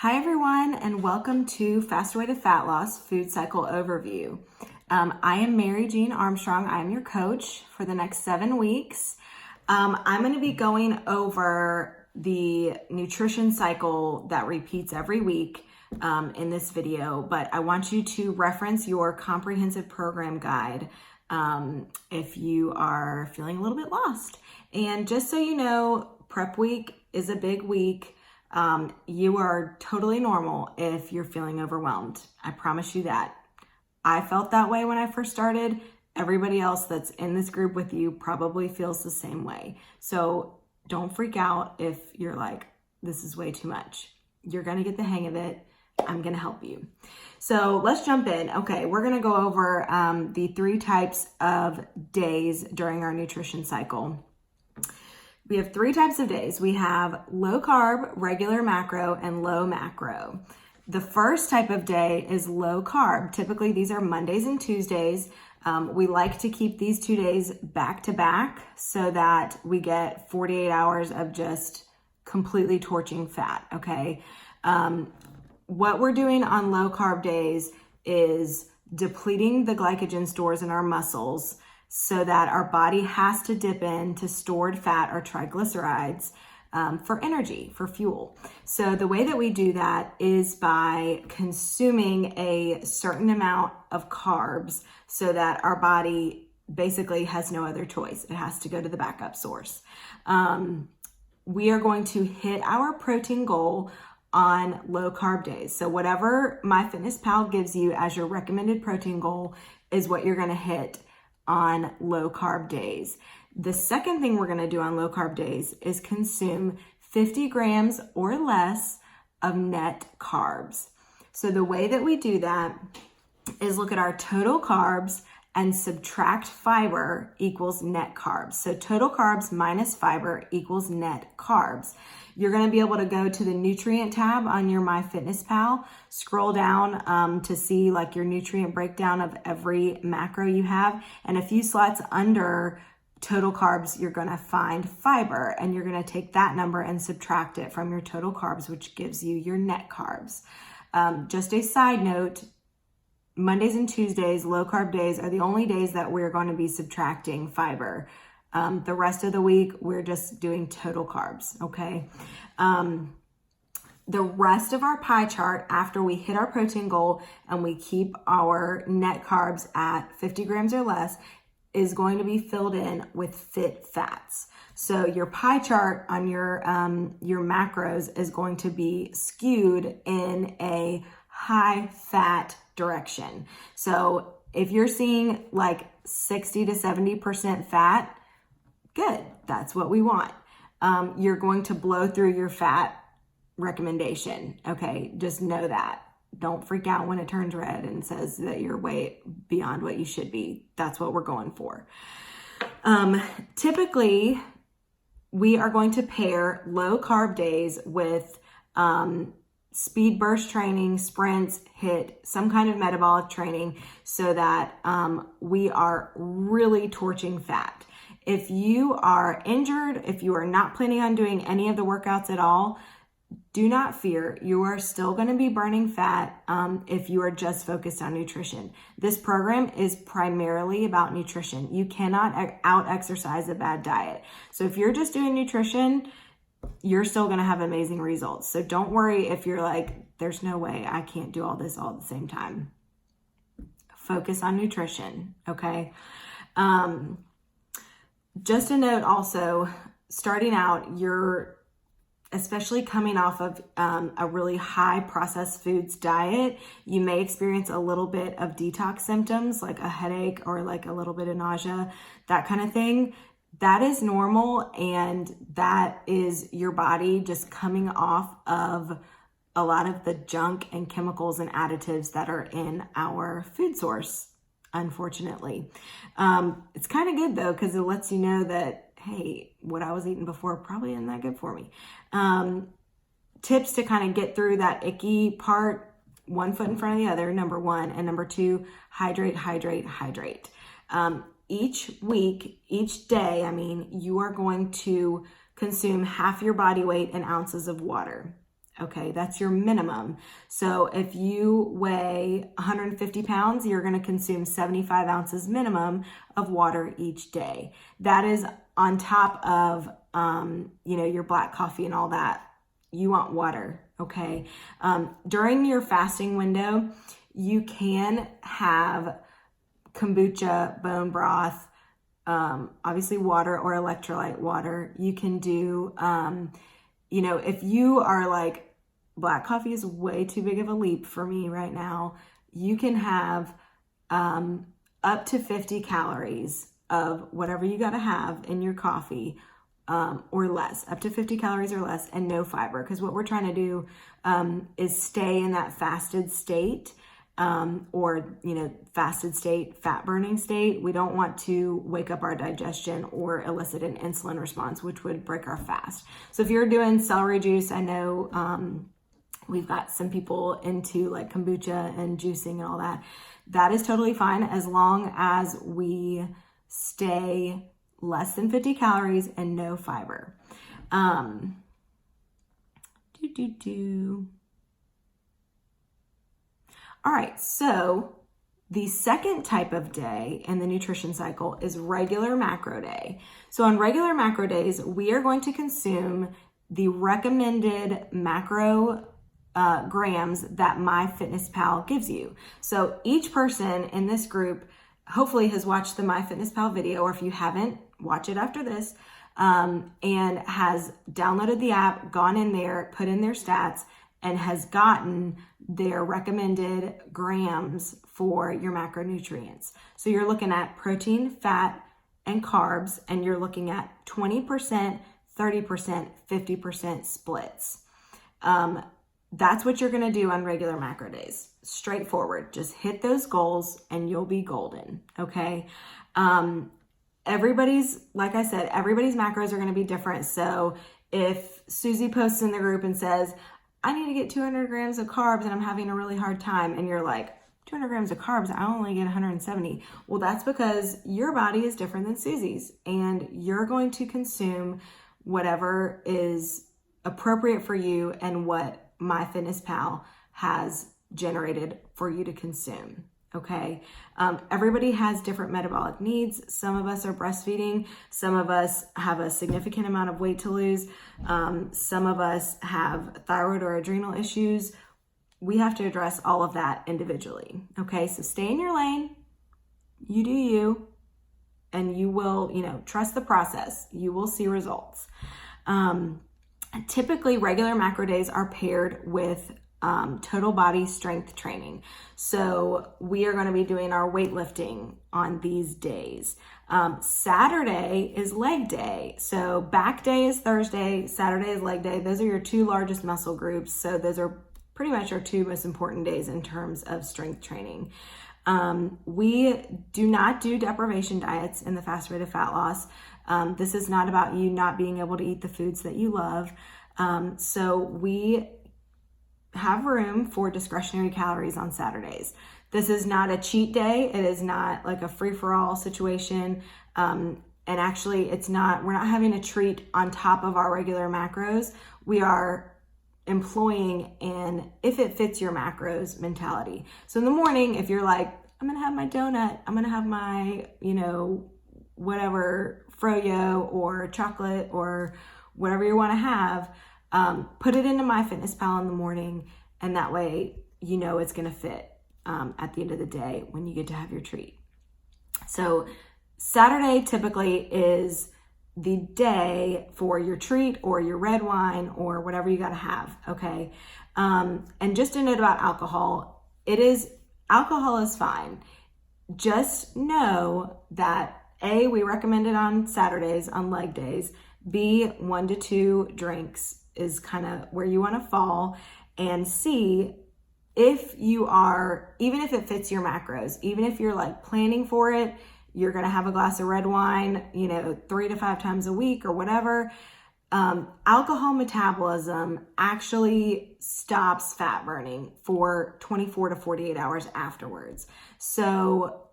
Hi everyone, and welcome to Faster Way to Fat Loss Food Cycle Overview. I am Mary Jean Armstrong. I'm your coach for the next 7 weeks. I'm going to be going over the nutrition cycle that repeats every week in this video, but I want you to reference your comprehensive program guide if you are feeling a little bit lost. And just so you know, prep week is a big week. You are totally normal if you're feeling overwhelmed. I promise you that. I felt that way when I first started. Everybody else that's in this group with you probably feels the same way. So don't freak out if you're like, this is way too much. You're going to get the hang of it. I'm going to help you. So let's jump in. Okay, we're going to go over the 3 types of days during our nutrition cycle. We have 3 types of days. We have low carb, regular macro, and low macro. The first type of day is low carb. Typically, these are Mondays and Tuesdays. We like to keep these 2 days back to back so that we get 48 hours of just completely torching fat, okay? What we're doing on low carb days is depleting the glycogen stores in our muscles so that our body has to dip into stored fat or triglycerides for energy, for fuel. So the way that we do that is by consuming a certain amount of carbs so that our body basically has no other choice. It has to go to the backup source. We are going to hit our protein goal on low carb days. So whatever MyFitnessPal gives you as your recommended protein goal is what you're going to hit on low carb days. The second thing we're going to do on low carb days is consume 50 grams or less of net carbs. So the way that we do that is look at our total carbs and subtract fiber equals net carbs. So total carbs minus fiber equals net carbs. You're going to be able to go to the nutrient tab on your MyFitnessPal, scroll down to see like your nutrient breakdown of every macro you have. And a few slots under total carbs, you're going to find fiber, and you're going to take that number and subtract it from your total carbs, which gives you your net carbs. Just a side note, Mondays and Tuesdays, low carb days, are the only days that we're going to be subtracting fiber. The rest of the week, we're just doing total carbs, okay? The rest of our pie chart, after we hit our protein goal and we keep our net carbs at 50 grams or less, is going to be filled in with fit fats. So your pie chart on your macros is going to be skewed in a high fat direction. So if you're seeing like 60 to 70% fat, good, that's what we want. You're going to blow through your fat recommendation, okay? Just know that. Don't freak out when it turns red and says that you're way beyond what you should be. That's what we're going for. Typically, we are going to pair low carb days with speed burst training, sprints, HIIT, some kind of metabolic training so that we are really torching fat. If you are injured, if you are not planning on doing any of the workouts at all, do not fear. You are still going to be burning fat if you are just focused on nutrition. This program is primarily about nutrition. You cannot out-exercise a bad diet. So if you're just doing nutrition, you're still going to have amazing results. So don't worry if you're like, there's no way I can't do all this all at the same time. Focus on nutrition, okay? Just a note also, starting out, you're especially coming off of a really high processed foods diet, you may experience a little bit of detox symptoms like a headache or like a little bit of nausea, that kind of thing. That is normal, and that is your body just coming off of a lot of the junk and chemicals and additives that are in our food source, unfortunately. It's kind of good though, because it lets you know that, hey, what I was eating before probably isn't that good for me. Tips to kind of get through that icky part: 1 foot in front of the other, number 1, and number 2, hydrate, hydrate, hydrate. Each week, each day, you are going to consume half your body weight in ounces of water. Okay, that's your minimum. So if you weigh 150 pounds, you're going to consume 75 ounces minimum of water each day. That is on top of, your black coffee and all that. You want water, okay? During your fasting window, you can have kombucha, bone broth, obviously water or electrolyte water. You can do, if you are like, black coffee is way too big of a leap for me right now, you can have up to 50 calories of whatever you got to have in your coffee, or less, up to 50 calories or less, and no fiber. Because what we're trying to do is stay in that fasted state, or fasted state, fat burning state. We don't want to wake up our digestion or elicit an insulin response, which would break our fast. So if you're doing celery juice, I know we've got some people into like kombucha and juicing and all that. That is totally fine as long as we stay less than 50 calories and no fiber. All right, so the second type of day in the nutrition cycle is regular macro day. So on regular macro days, we are going to consume the recommended macro grams that MyFitnessPal gives you. So each person in this group hopefully has watched the MyFitnessPal video, or if you haven't, watch it after this, and has downloaded the app, gone in there, put in their stats, and has gotten their recommended grams for your macronutrients. So you're looking at protein, fat, and carbs, and you're looking at 20%, 30%, 50% splits. That's what you're going to do on regular macro days. Straightforward. Just hit those goals and you'll be golden. Okay. Like I said, everybody's macros are going to be different. So if Susie posts in the group and says, I need to get 200 grams of carbs and I'm having a really hard time, and you're like, 200 grams of carbs, I only get 170. Well, that's because your body is different than Susie's, and you're going to consume whatever is appropriate for you and what MyFitnessPal has generated for you to consume. Okay. Everybody has different metabolic needs. Some of us are breastfeeding. Some of us have a significant amount of weight to lose. Some of us have thyroid or adrenal issues. We have to address all of that individually. Okay. So stay in your lane. You do you, and you will, trust the process. You will see results. Typically, regular macro days are paired with total body strength training. So we are going to be doing our weightlifting on these days. Saturday is leg day. So back day is Thursday, Saturday is leg day. Those are your two largest muscle groups. So those are pretty much our two most important days in terms of strength training. We do not do deprivation diets in the Fast Way to Fat Loss. This is not about you not being able to eat the foods that you love. So we have room for discretionary calories on Saturdays. This is not a cheat day. It is not like a free-for-all situation. And actually we're not having a treat on top of our regular macros. We are employing an if it fits your macros mentality. So in the morning, if you're like, I'm going to have my donut, I'm going to have my, whatever, froyo or chocolate or whatever you want to have, put it into MyFitnessPal in the morning, and that way it's going to fit at the end of the day when you get to have your treat. So Saturday typically is the day for your treat or your red wine or whatever you got to have, okay? And just a note about alcohol, alcohol is fine. Just know that A, we recommend it on Saturdays, on leg days. B, 1 to 2 drinks is kind of where you want to fall. And C, if you are, even if it fits your macros, even if you're like planning for it, you're going to have a glass of red wine, 3 to 5 times a week or whatever. Alcohol metabolism actually stops fat burning for 24 to 48 hours afterwards. So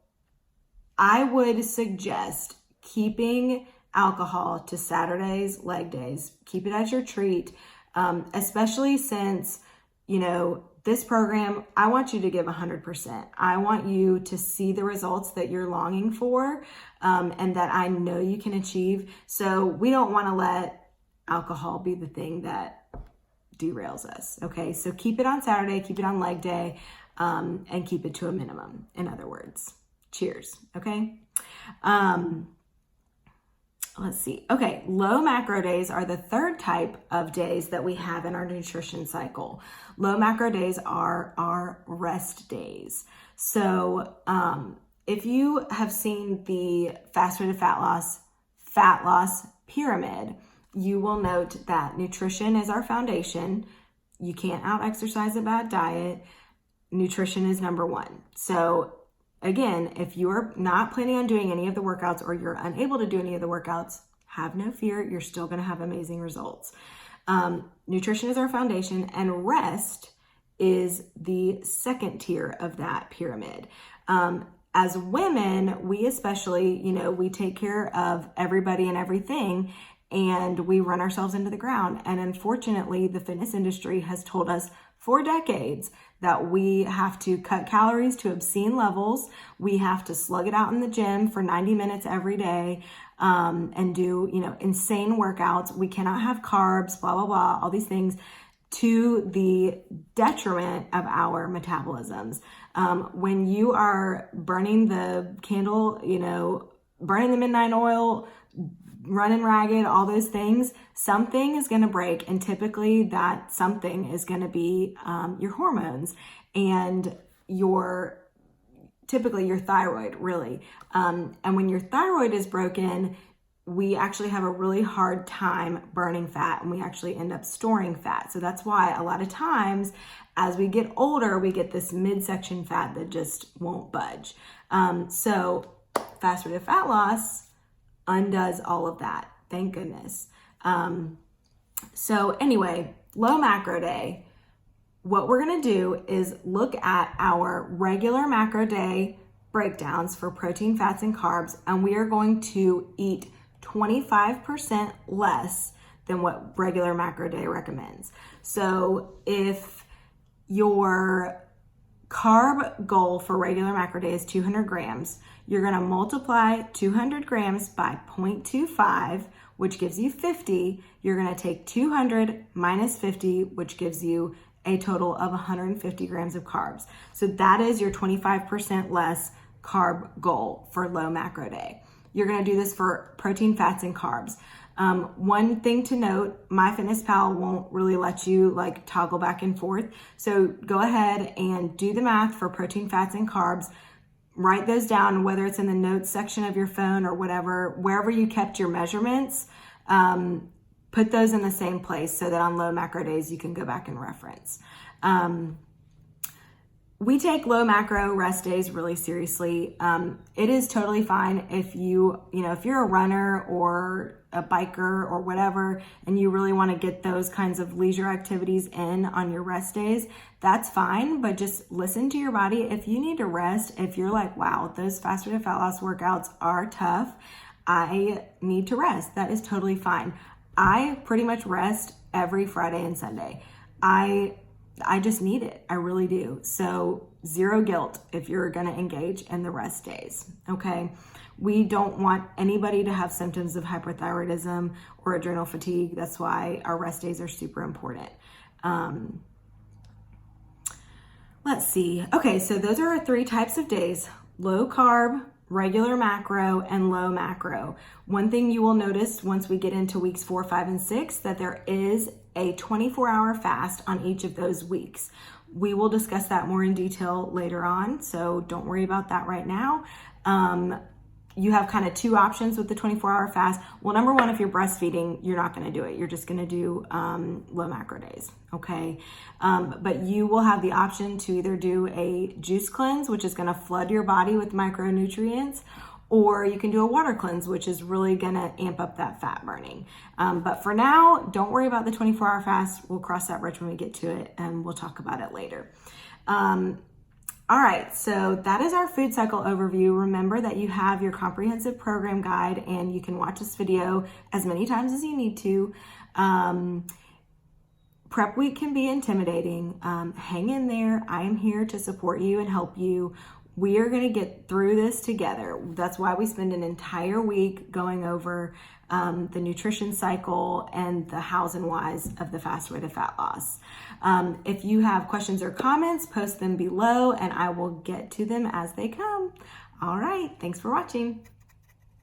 I would suggest keeping alcohol to Saturdays, leg days. Keep it as your treat. especially since, this program, I want you to give 100%. I want you to see the results that you're longing for, and that I know you can achieve. So we don't want to let alcohol be the thing that derails us. Okay. So keep it on Saturday, keep it on leg day, and keep it to a minimum. In other words, cheers. Okay. Let's see. Okay. Low macro days are the third type of days that we have in our nutrition cycle. Low macro days are our rest days. So, if you have seen the Fast Way to fat loss pyramid, you will note that nutrition is our foundation. You can't out exercise a bad diet. Nutrition is number one. So again, if you're not planning on doing any of the workouts or you're unable to do any of the workouts, have no fear. You're still going to have amazing results. Nutrition is our foundation, and rest is the second tier of that pyramid. As women, we especially, we take care of everybody and everything, and we run ourselves into the ground. And unfortunately, the fitness industry has told us for decades that we have to cut calories to obscene levels. We have to slug it out in the gym for 90 minutes every day, and do, insane workouts. We cannot have carbs, blah, blah, blah, all these things, to the detriment of our metabolisms. When you are burning the candle, burning the midnight oil, running ragged, all those things, something is going to break. And typically that something is going to be your hormones and typically your thyroid, really. And when your thyroid is broken, we actually have a really hard time burning fat, and we actually end up storing fat. So that's why a lot of times as we get older, we get this midsection fat that just won't budge. So Fast Way to Fat Loss undoes all of that. Thank goodness. So anyway, low macro day, what we're going to do is look at our regular macro day breakdowns for protein, fats, and carbs, and we are going to eat 25% less than what regular macro day recommends. So if your carb goal for regular macro day is 200 grams, you're going to multiply 200 grams by 0.25, which gives you 50. You're going to take 200 minus 50, which gives you a total of 150 grams of carbs. So that is your 25% less carb goal for low macro day. You're going to do this for protein, fats, and carbs. One thing to note, MyFitnessPal won't really let you toggle back and forth. So go ahead and do the math for protein, fats, and carbs. Write those down, whether it's in the notes section of your phone or whatever, wherever you kept your measurements, put those in the same place so that on low macro days you can go back and reference. We take low macro rest days really seriously. It is totally fine if if you're a runner or a biker or whatever, and you really want to get those kinds of leisure activities in on your rest days, that's fine. But just listen to your body. If you need to rest, if you're like, wow, those Fast Way to Fat Loss workouts are tough, I need to rest, that is totally fine. I pretty much rest every Friday and Sunday. I just need it. I really do. So zero guilt if you're going to engage in the rest days. Okay. We don't want anybody to have symptoms of hyperthyroidism or adrenal fatigue. That's why our rest days are super important. Let's see. Okay. So those are our three types of days: low carb, regular macro, and low macro. One thing you will notice once we get into weeks 4, 5, and 6, that there is a 24-hour fast on each of those weeks. We will discuss that more in detail later on, so don't worry about that right now. You have kind of two options with the 24-hour fast. Well, number one, if you're breastfeeding, you're not going to do it. You're just going to do low macro days, okay? But you will have the option to either do a juice cleanse, which is going to flood your body with micronutrients, or you can do a water cleanse, which is really going to amp up that fat burning. But for now, don't worry about the 24-hour fast. We'll cross that bridge when we get to it, and we'll talk about it later. All right, so that is our food cycle overview. Remember that you have your comprehensive program guide, and you can watch this video as many times as you need to. Prep week can be intimidating. Hang in there. I am here to support you and help you. We are going to get through this together. That's why we spend an entire week going over the nutrition cycle and the hows and whys of the fast way to fat loss. If you have questions or comments, post them below and I will get to them as they come. All right. Thanks for watching.